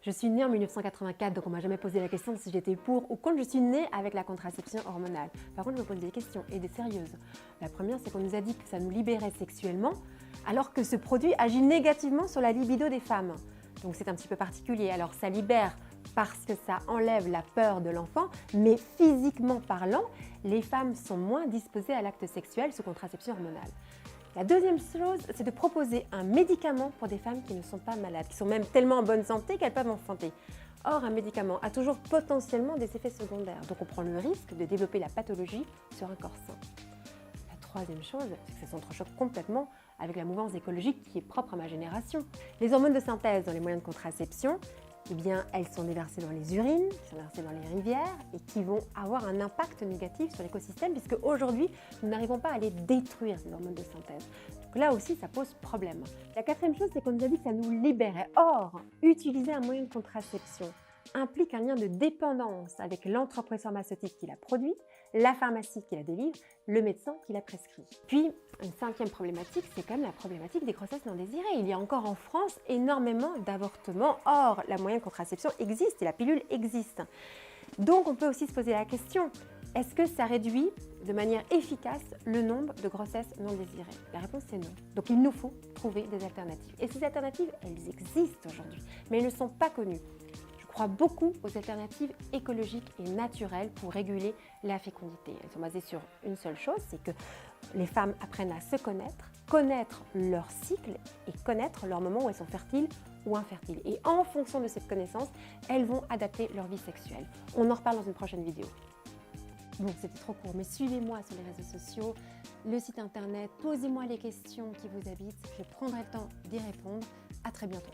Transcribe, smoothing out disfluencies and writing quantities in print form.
Je suis née en 1984, donc on m'a jamais posé la question si j'étais pour ou contre. Je suis née avec la contraception hormonale. Par contre, je me pose des questions et des sérieuses. La première, c'est qu'on nous a dit que ça nous libérait sexuellement, alors que ce produit agit négativement sur la libido des femmes. Donc c'est un petit peu particulier. Alors ça libère parce que ça enlève la peur de l'enfant, mais physiquement parlant, les femmes sont moins disposées à l'acte sexuel sous contraception hormonale. La deuxième chose, c'est de proposer un médicament pour des femmes qui ne sont pas malades, qui sont même tellement en bonne santé qu'elles peuvent enfanter. Or, un médicament a toujours potentiellement des effets secondaires, donc on prend le risque de développer la pathologie sur un corps sain. La troisième chose, c'est que ça s'entrechoque complètement avec la mouvance écologique qui est propre à ma génération. Les hormones de synthèse dans les moyens de contraception, eh bien, elles sont déversées dans les urines, qui sont déversées dans les rivières et qui vont avoir un impact négatif sur l'écosystème puisque aujourd'hui, nous n'arrivons pas à les détruire, ces hormones de synthèse. Donc là aussi, ça pose problème. La quatrième chose, c'est qu'on nous a dit que ça nous libérait. Or, utiliser un moyen de contraception implique un lien de dépendance avec l'entreprise pharmaceutique qui la produit, la pharmacie qui la délivre, le médecin qui la prescrit. Puis, une cinquième problématique, c'est quand même la problématique des grossesses non désirées. Il y a encore en France énormément d'avortements. Or, la moyen de contraception existe et la pilule existe. Donc, on peut aussi se poser la question, est-ce que ça réduit de manière efficace le nombre de grossesses non désirées? La réponse est non. Donc, il nous faut trouver des alternatives. Et ces alternatives, elles existent aujourd'hui, mais elles ne sont pas connues. Je crois beaucoup aux alternatives écologiques et naturelles pour réguler la fécondité. Elles sont basées sur une seule chose, c'est que les femmes apprennent à se connaître, connaître leur cycle et connaître leur moment où elles sont fertiles ou infertiles. Et en fonction de cette connaissance, elles vont adapter leur vie sexuelle. On en reparle dans une prochaine vidéo. Bon, c'était trop court, mais suivez-moi sur les réseaux sociaux, le site internet, posez-moi les questions qui vous habitent, je prendrai le temps d'y répondre. À très bientôt.